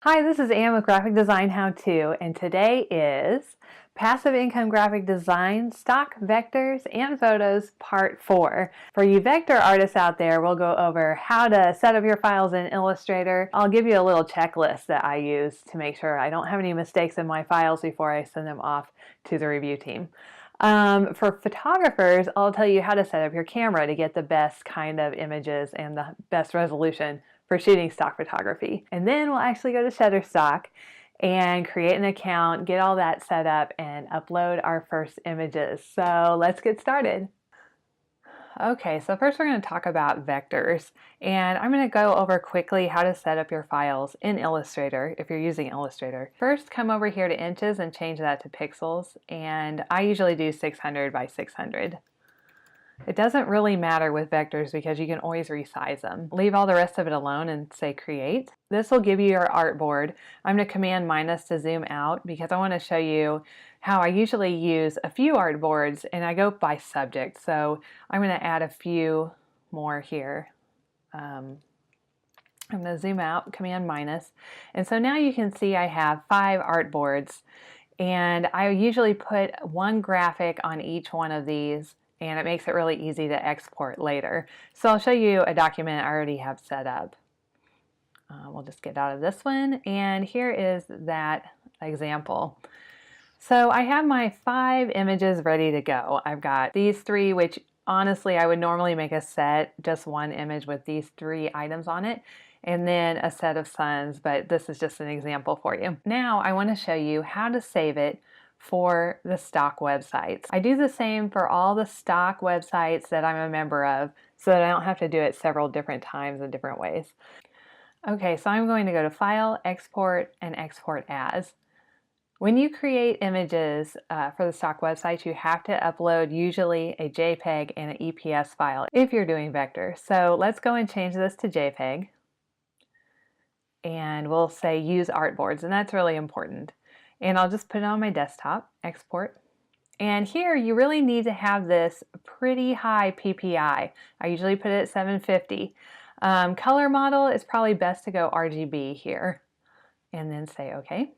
Hi, this is Ann with Graphic Design How To, and today is Passive Income Graphic Design, Stock Vectors and Photos Part 4. For you vector artists out there, we'll go over how to set up your files in Illustrator. I'll give you a little checklist that I use to make sure I don't have any mistakes in my files before I send them off to the review team. For photographers, I'll tell you how to set up your camera to get the best kind of images and the best resolution for shooting stock photography. And then we'll actually go to Shutterstock and create an account, get all that set up, and upload our first images. So let's get started. Okay, so first we're going to talk about vectors, and I'm going to go over quickly how to set up your files in Illustrator if you're using Illustrator. First, come over here to inches and change that to pixels, and I usually do 600 by 600. It doesn't really matter with vectors because you can always resize them. Leave all the rest of it alone and say create. This will give you your artboard. I'm going to command minus to zoom out because I want to show you how I usually use a few artboards, and I go by subject. So I'm going to add a few more here. I'm going to zoom out, command minus. And so now you can see I have 5 artboards, and I usually put one graphic on each one of these, and it makes it really easy to export later. So I'll show you a document I already have set up. We'll just get out of this one, and here is that example. So I have my 5 images ready to go. I've got these 3, which honestly I would normally make a set, just one image with these 3 items on it, and then a set of suns, but this is just an example for you. Now I want to show you how to save it for the stock websites. I do the same for all the stock websites that I'm a member of so that I don't have to do it several different times in different ways. Okay, so I'm going to go to File, Export, and Export As. When you create images for the stock websites, you have to upload usually a JPEG and an EPS file if you're doing vector. So let's go and change this to JPEG, and we'll say use artboards, and that's really important. And I'll just put it on my desktop, export. And here you really need to have this pretty high PPI. I usually put it at 750. Color model is probably best to go RGB here, and then say OK.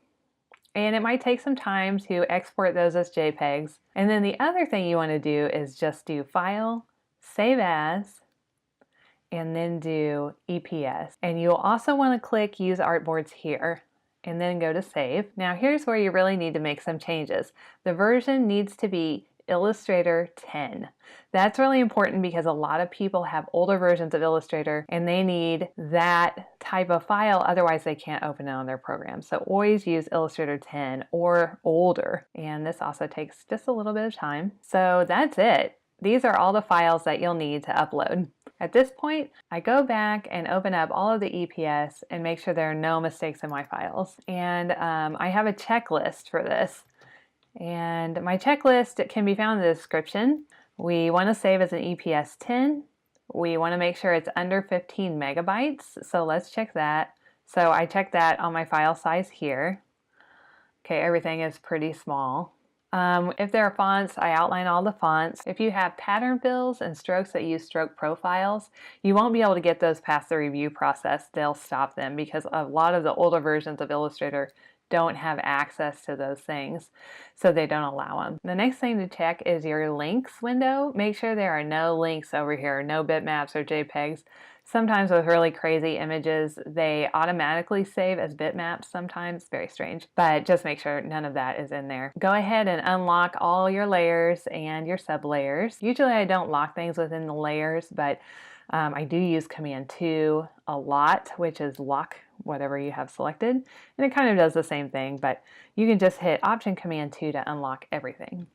And it might take some time to export those as JPEGs. And then the other thing you want to do is just do File, Save As, and then do EPS. And you'll also want to click Use Artboards here, and then go to Save. Now here's where you really need to make some changes. The version needs to be Illustrator 10. That's really important because a lot of people have older versions of Illustrator and they need that type of file, otherwise they can't open it on their program. So always use Illustrator 10 or older. And this also takes just a little bit of time. So that's it. These are all the files that you'll need to upload. At this point, I go back and open up all of the EPS and make sure there are no mistakes in my files. And I have a checklist for this. And my checklist can be found in the description. We want to save as an EPS 10. We want to make sure it's under 15 megabytes. So let's check that. So I checked that on my file size here. Okay, everything is pretty small. If there are fonts, I outline all the fonts. If you have pattern fills and strokes that use stroke profiles, you won't be able to get those past the review process. They'll stop them because a lot of the older versions of Illustrator don't have access to those things, so they don't allow them. The next thing to check is your links window. Make sure there are no links over here, no bitmaps or JPEGs. Sometimes with really crazy images, they automatically save as bitmaps sometimes. Very strange, but just make sure none of that is in there. Go ahead and unlock all your layers and your sub layers. Usually I don't lock things within the layers, but I do use Command 2 a lot, which is lock whatever you have selected. And it kind of does the same thing, but you can just hit Option Command 2 to unlock everything.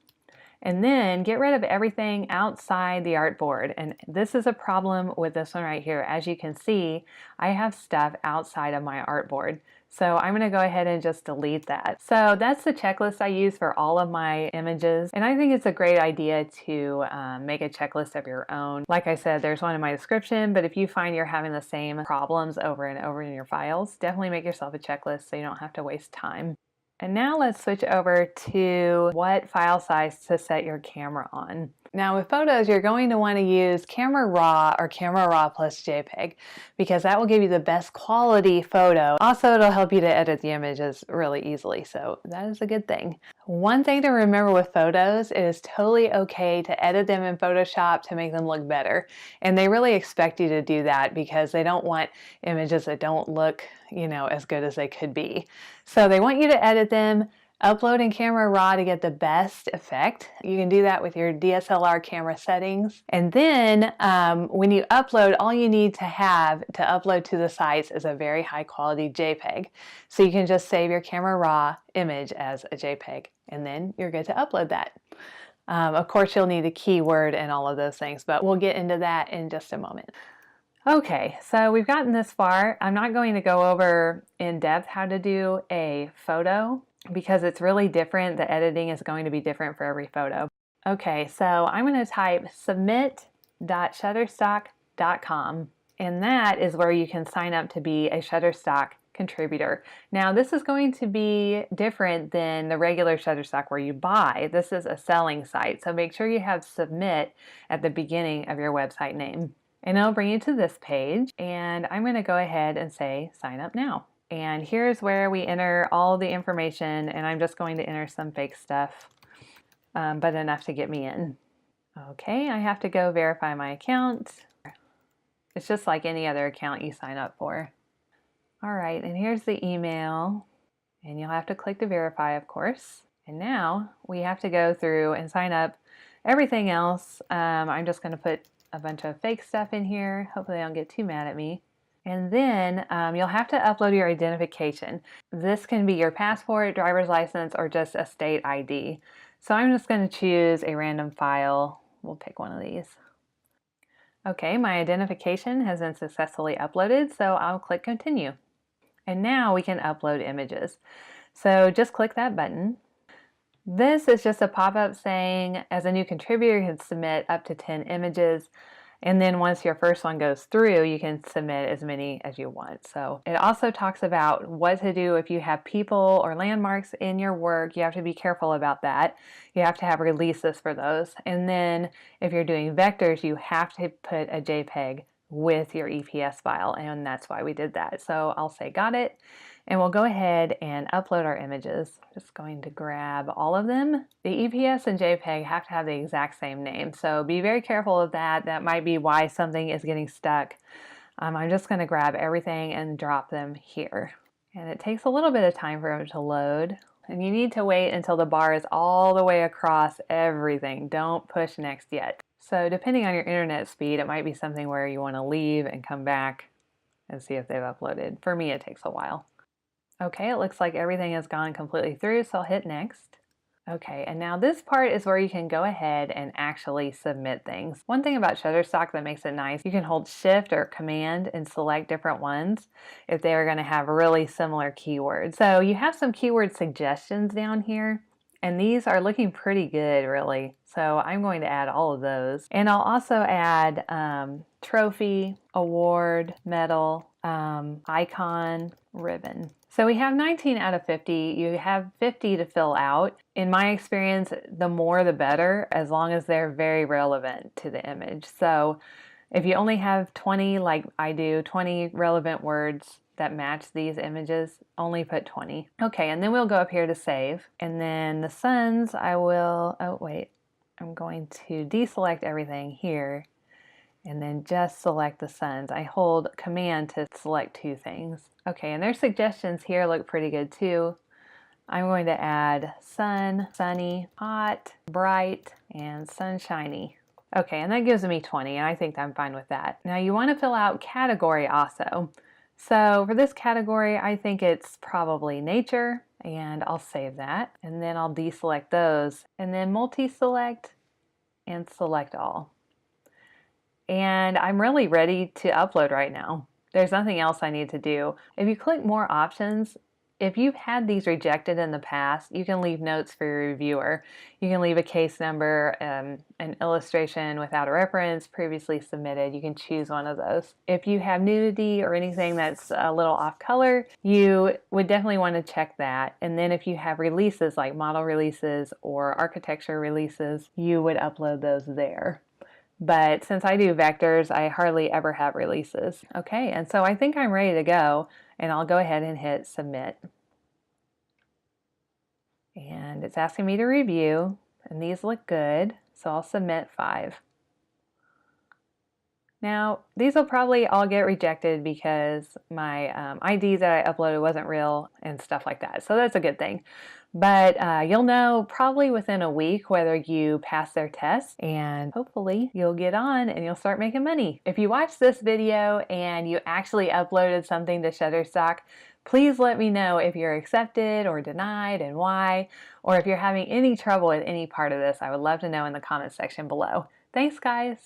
And then get rid of everything outside the artboard. And this is a problem with this one right here. As you can see, I have stuff outside of my artboard. So I'm going to go ahead and just delete that. So that's the checklist I use for all of my images. And I think it's a great idea to make a checklist of your own. Like I said, there's one in my description, but if you find you're having the same problems over and over in your files, definitely make yourself a checklist so you don't have to waste time. And now let's switch over to what file size to set your camera on. Now with photos, you're going to want to use Camera Raw or Camera Raw plus JPEG because that will give you the best quality photo. Also, it'll help you to edit the images really easily, so that is a good thing. One thing to remember with photos, it is totally okay to edit them in Photoshop to make them look better. And they really expect you to do that because they don't want images that don't look, as good as they could be. So they want you to edit them, upload in Camera Raw to get the best effect. You can do that with your DSLR camera settings. And then when you upload, all you need to have to upload to the sites is a very high quality JPEG. So you can just save your Camera Raw image as a JPEG, and then you're good to upload that. Of course, you'll need a keyword and all of those things, but we'll get into that in just a moment. Okay, so we've gotten this far. I'm not going to go over in depth how to do a photo because it's really different. The editing is going to be different for every photo. Okay, so I'm going to type submit.shutterstock.com, and that is where you can sign up to be a Shutterstock contributor. Now this is going to be different than the regular Shutterstock where you buy. This is a selling site, so make sure you have submit at the beginning of your website name. And it'll bring you to this page, and I'm going to go ahead and say sign up now. And here's where we enter all the information, and I'm just going to enter some fake stuff, but enough to get me in. Okay, I have to go verify my account. It's just like any other account you sign up for. All right, and here's the email, and you'll have to click to verify, of course. And now we have to go through and sign up everything else. I'm just going to put a bunch of fake stuff in here. Hopefully they don't get too mad at me. And then you'll have to upload your identification. This can be your passport, driver's license, or just a state ID. So I'm just going to choose a random file. We'll pick one of these. Okay, my identification has been successfully uploaded, so I'll click continue. And now we can upload images. So just click that button. This is just a pop-up saying, as a new contributor, you can submit up to 10 images. And then once your first one goes through, you can submit as many as you want. So it also talks about what to do if you have people or landmarks in your work. You have to be careful about that. You have to have releases for those. And then if you're doing vectors, you have to put a JPEG with your EPS file. And that's why we did that. So I'll say got it. And we'll go ahead and upload our images. Just going to grab all of them. The EPS and JPEG have to have the exact same name, so be very careful of that. That might be why something is getting stuck. I'm just going to grab everything and drop them here. And it takes a little bit of time for them to load. And you need to wait until the bar is all the way across everything. Don't push next yet. So depending on your internet speed, it might be something where you want to leave and come back and see if they've uploaded. For me, it takes a while. Okay, it looks like everything has gone completely through, so I'll hit next. Okay, and now this part is where you can go ahead and actually submit things. One thing about Shutterstock that makes it nice, you can hold Shift or Command and select different ones if they are going to have really similar keywords. So you have some keyword suggestions down here, and these are looking pretty good, really. So I'm going to add all of those. And I'll also add trophy, award, medal, icon, ribbon. So we have 19 out of 50. You have 50 to fill out. In my experience, the more the better, as long as they're very relevant to the image. So if you only have 20, like I do, 20 relevant words that match these images, only put 20. Okay, and then we'll go up here to save. And then the suns, I will, oh wait, I'm going to deselect everything here and then just select the suns. I hold Command to select two things. Okay, and their suggestions here look pretty good too. I'm going to add sun, sunny, hot, bright, and sunshiny. Okay, and that gives me 20, and I think I'm fine with that. Now you want to fill out category also. So for this category, I think it's probably nature, and I'll save that. And then I'll deselect those, and then multi-select and select all. And I'm really ready to upload right now. There's nothing else I need to do. If you click more options, if you've had these rejected in the past, you can leave notes for your reviewer. You can leave a case number, an illustration without a reference, previously submitted. You can choose one of those. If you have nudity or anything that's a little off color, you would definitely want to check that. And then if you have releases like model releases or architecture releases, you would upload those there. But since I do vectors, I hardly ever have releases. Okay, and so I think I'm ready to go, and I'll go ahead and hit submit. And it's asking me to review, and these look good, so I'll submit 5. Now, these will probably all get rejected because my ID that I uploaded wasn't real and stuff like that, so that's a good thing. But you'll know probably within a week whether you pass their test, and hopefully you'll get on and you'll start making money. If you watched this video and you actually uploaded something to Shutterstock, please let me know if you're accepted or denied and why, or if you're having any trouble with any part of this. I would love to know in the comments section below. Thanks, guys.